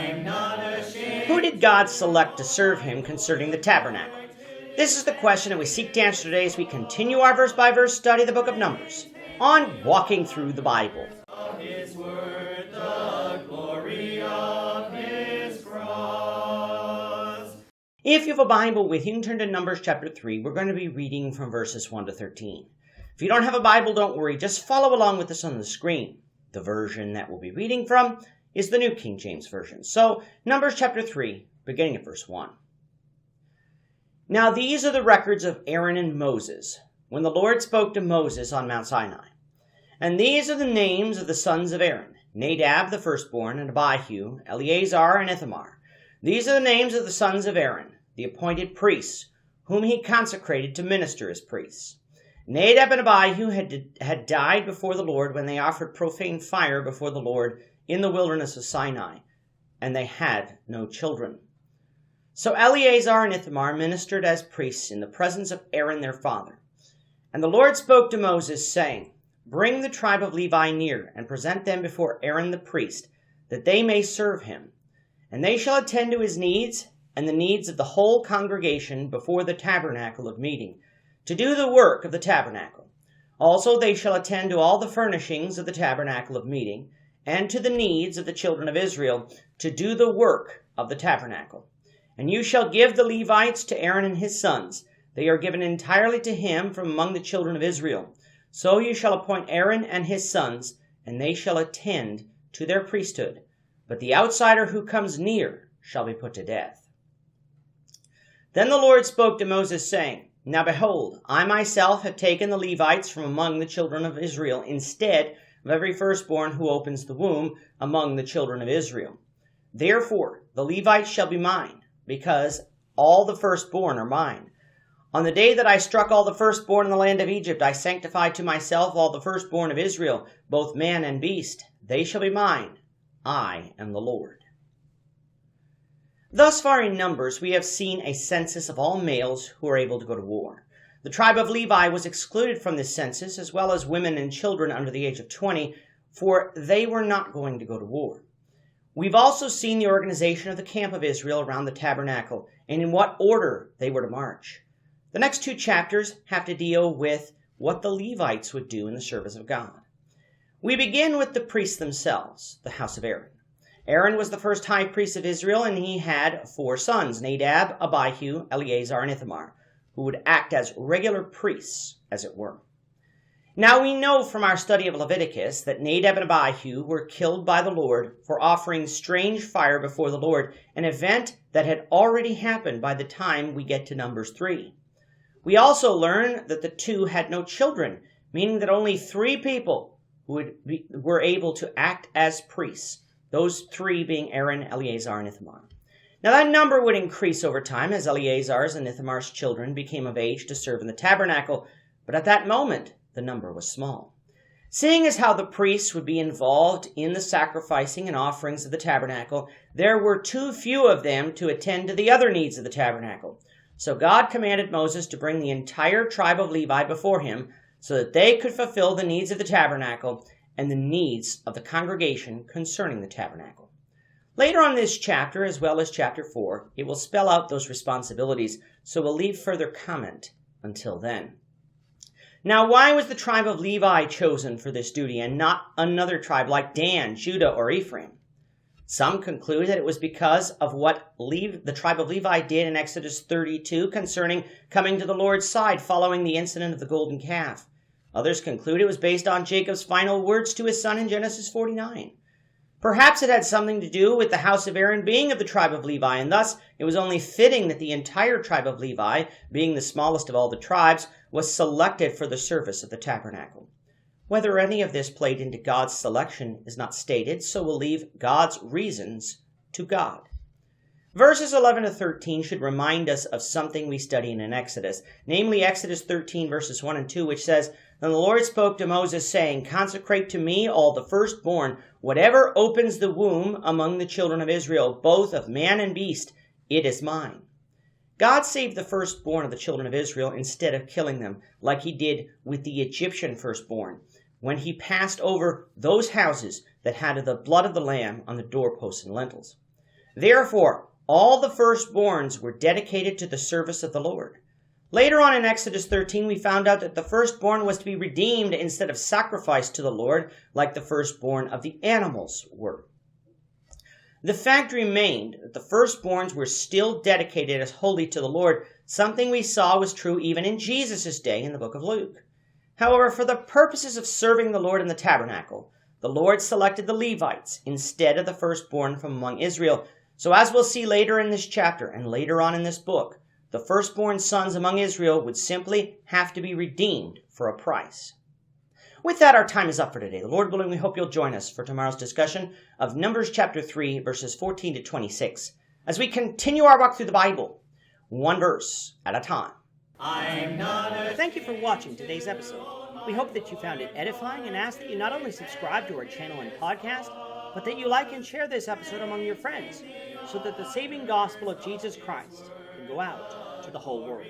Who did God select to serve him concerning the tabernacle? This is the question that we seek to answer today as we continue our verse-by-verse study of the book of Numbers on Walking Through the Bible. His word, the glory of his cross. If you have a Bible with you, turn to Numbers chapter 3. We're going to be reading from verses 1 to 13. If you don't have a Bible, don't worry. Just follow along with us on the screen. The version that we'll be reading from is the New King James Version. So, Numbers chapter 3, beginning at verse 1. Now these are the records of Aaron and Moses, when the Lord spoke to Moses on Mount Sinai. And these are the names of the sons of Aaron, Nadab the firstborn, and Abihu, Eleazar, and Ithamar. These are the names of the sons of Aaron, the appointed priests, whom he consecrated to minister as priests. Nadab and Abihu had died before the Lord when they offered profane fire before the Lord in the wilderness of Sinai, and they had no children. So Eleazar and Ithamar ministered as priests in the presence of Aaron their father. And the Lord spoke to Moses, saying, Bring the tribe of Levi near, and present them before Aaron the priest, that they may serve him. And they shall attend to his needs, and the needs of the whole congregation before the tabernacle of meeting, to do the work of the tabernacle. Also they shall attend to all the furnishings of the tabernacle of meeting, and to the needs of the children of Israel, to do the work of the tabernacle. And you shall give the Levites to Aaron and his sons. They are given entirely to him from among the children of Israel. So you shall appoint Aaron and his sons, and they shall attend to their priesthood. But the outsider who comes near shall be put to death. Then the Lord spoke to Moses, saying, Now behold, I myself have taken the Levites from among the children of Israel, instead of every firstborn who opens the womb among the children of Israel. Therefore the Levites shall be mine, because all the firstborn are mine. On the day that I struck all the firstborn in the land of Egypt, I sanctified to myself all the firstborn of Israel, both man and beast. They shall be mine. I am the Lord. Thus far in Numbers, we have seen a census of all males who are able to go to war. The tribe of Levi was excluded from this census, as well as women and children under the age of 20, for they were not going to go to war. We've also seen the organization of the camp of Israel around the tabernacle, and in what order they were to march. The next two chapters have to deal with what the Levites would do in the service of God. We begin with the priests themselves, the house of Aaron. Aaron was the first high priest of Israel, and he had 4 sons, Nadab, Abihu, Eleazar, and Ithamar, who would act as regular priests, as it were. Now we know from our study of Leviticus that Nadab and Abihu were killed by the Lord for offering strange fire before the Lord, an event that had already happened by the time we get to Numbers 3. We also learn that the two had no children, meaning that only 3 people were able to act as priests, those 3 being Aaron, Eleazar, and Ithamar. Now that number would increase over time as Eleazar's and Ithamar's children became of age to serve in the tabernacle, but at that moment the number was small. Seeing as how the priests would be involved in the sacrificing and offerings of the tabernacle, there were too few of them to attend to the other needs of the tabernacle. So God commanded Moses to bring the entire tribe of Levi before him so that they could fulfill the needs of the tabernacle and the needs of the congregation concerning the tabernacle. Later on in this chapter, as well as chapter 4, it will spell out those responsibilities, so we'll leave further comment until then. Now, why was the tribe of Levi chosen for this duty and not another tribe like Dan, Judah, or Ephraim? Some conclude that it was because of what the tribe of Levi did in Exodus 32 concerning coming to the Lord's side following the incident of the golden calf. Others conclude it was based on Jacob's final words to his son in Genesis 49. Perhaps it had something to do with the house of Aaron being of the tribe of Levi, and thus it was only fitting that the entire tribe of Levi, being the smallest of all the tribes, was selected for the service of the tabernacle. Whether any of this played into God's selection is not stated, so we'll leave God's reasons to God. Verses 11 to 13 should remind us of something we study in Exodus, namely Exodus 13 verses 1 and 2, which says, Then the Lord spoke to Moses, saying, Consecrate to me all the firstborn, whatever opens the womb among the children of Israel, both of man and beast, it is mine. God saved the firstborn of the children of Israel instead of killing them, like he did with the Egyptian firstborn, when he passed over those houses that had the blood of the lamb on the doorposts and lintels. Therefore, all the firstborns were dedicated to the service of the Lord. Later on in Exodus 13, we found out that the firstborn was to be redeemed instead of sacrificed to the Lord like the firstborn of the animals were. The fact remained that the firstborns were still dedicated as holy to the Lord, something we saw was true even in Jesus' day in the book of Luke. However, for the purposes of serving the Lord in the tabernacle, the Lord selected the Levites instead of the firstborn from among Israel. So as we'll see later in this chapter and later on in this book, the firstborn sons among Israel would simply have to be redeemed for a price. With that, our time is up for today. The Lord willing, we hope you'll join us for tomorrow's discussion of Numbers chapter 3, verses 14 to 26, as we continue our walk through the Bible, one verse at a time. Thank you for watching today's episode. We hope that you found it edifying and ask that you not only subscribe to our channel and podcast, but that you like and share this episode among your friends, so that the saving gospel of Jesus Christ can go out to the whole world.